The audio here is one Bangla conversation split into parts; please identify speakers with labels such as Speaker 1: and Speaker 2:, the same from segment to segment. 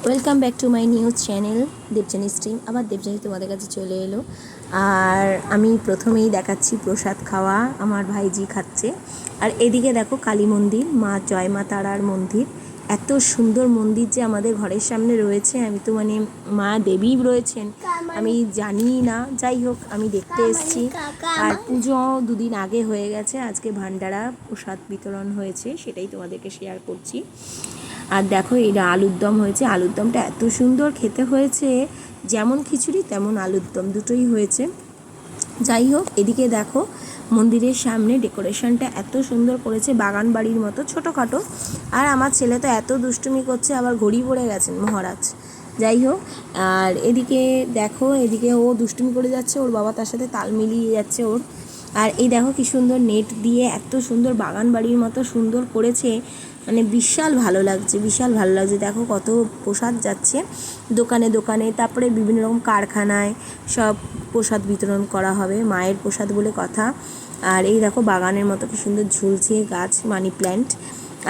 Speaker 1: Welcome back to my news channel Debjani stream. আবার দেবযানী তোমাদের কাছে চলে এলো। আর আমি প্রথমেই দেখাচ্ছি প্রসাদ খাওয়া, আমার ভাইজি খাচ্ছে। আর এদিকে দেখো কালী মন্দির, মা জয় মা তারার মন্দির। এত সুন্দর মন্দির যে আমাদের ঘরের সামনে রয়েছে, আমি তো মানে মা দেবী রয়েছেন আমি জানি না, যাই হোক আমি দেখতে এসেছি। আর পুজো দুদিন আগে হয়ে গেছে, আজকে ভান্ডারা প্রসাদ বিতরণ হয়েছে, সেটাই তোমাদেরকে শেয়ার করছি। আর দেখো এটা আলুর দম হয়েছে, আলুর দমটা এত সুন্দর খেতে হয়েছে, যেমন খিচুড়ি তেমন আলুর দম দুটোই হয়েছে। যাই হোক, এদিকে দেখো মন্দিরের সামনে ডেকোরেশনটা এত সুন্দর করেছে, বাগান বাড়ির মতো ছোটোখাটো। আর আমার ছেলে তো এত দুষ্টুমি করছে, আবার ঘড়ি পড়ে গেছেন মহারাজ। যাই হোক, আর এদিকে দেখো, এদিকে ও দুষ্টুমি করে যাচ্ছে, ওর বাবা তার সাথে তাল মিলিয়ে যাচ্ছে ওর। আর এই দেখো কি সুন্দর নেট দিয়ে এত সুন্দর বাগান বাড়ির মতো সুন্দর করেছে, মানে বিশাল ভালো লাগছে, বিশাল ভালো লাগছে। দেখো কত প্রসাদ যাচ্ছে দোকানে দোকানে, তারপরে বিভিন্ন রকম কারখানায় সব প্রসাদ বিতরণ করা হবে, মায়ের প্রসাদ বলে কথা। আর এই দেখো বাগানের মতো কি সুন্দর ঝুলছে গাছ, মানি প্ল্যান্ট।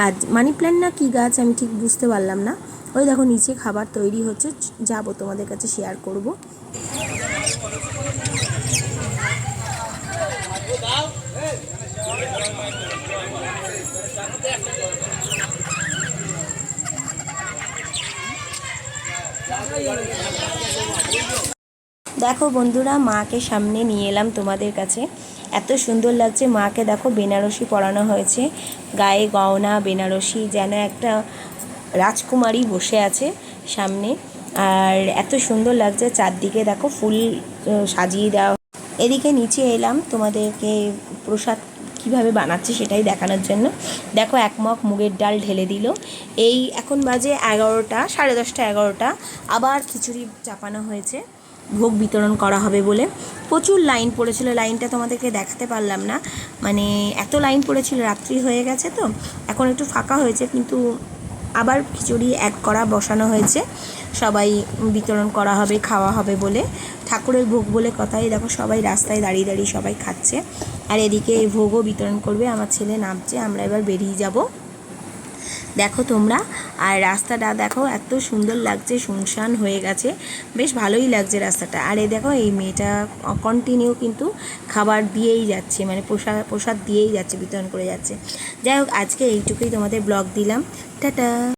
Speaker 1: আর মানি প্ল্যান্ট না কি গাছ আমি ঠিক বুঝতে পারলাম না। ওই দেখো নিচে খাবার তৈরি হচ্ছে, যাবো তোমাদের কাছে শেয়ার করব। দেখো বন্ধুরা, মাকে সামনে নিয়ে এলাম তোমাদের কাছে, এত সুন্দর লাগছে মাকে। দেখো বেনারসি পরানো হয়েছে, গায়ে গয়না বেনারসি, যেন একটা রাজকুমারী বসে আছে সামনে। আর এত সুন্দর লাগছে, চারদিকে দেখো ফুল সাজিয়ে দেওয়া। এদিকে নিচে এলাম তোমাদেরকে প্রসাদ কীভাবে বানাচ্ছে সেটাই দেখানোর জন্য। দেখো এক মগ মুগের ডাল ঢেলে দিল। এই এখন বাজে 11টা, 10:30 11টা। আবার খিচুড়ি চাপানো হয়েছে, ভোগ বিতরণ করা হবে বলে। প্রচুর লাইন পড়েছিল, লাইনটা তোমাদেরকে দেখাতে পারলাম না, মানে এত লাইন পড়েছিল, রাত্রি হয়ে গেছে তো এখন একটু ফাঁকা হয়েছে, কিন্তু আবার খিচুড়ি এক করা বসানো হয়েছে, সবাই বিতরণ করা হবে, খাওয়া হবে বলে, ঠাকুরের ভোগ বলে কথাই। দেখো সবাই রাস্তায় দাঁড়িয়ে দাঁড়িয়ে সবাই খাচ্ছে। আর এদিকে ভোগও বিতরণ করবে, আমার ছেলে নামছে, আমরা এবার বেরিয়ে যাব। দেখো তোমরা, আর রাস্তাটা দেখো এত সুন্দর লাগছে, শুনশান হয়ে গেছে, বেশ ভালোই লাগছে রাস্তাটা। আর এই দেখো এই মেয়েটা কন্টিনিউ কিন্তু খাবার দিয়েই যাচ্ছে, মানে প্রসাদ দিয়েই যাচ্ছে, বিতরণ করে যাচ্ছে। যাই হোক, আজকে এইটুকুই তোমাদের ব্লগ দিলাম, টাটা।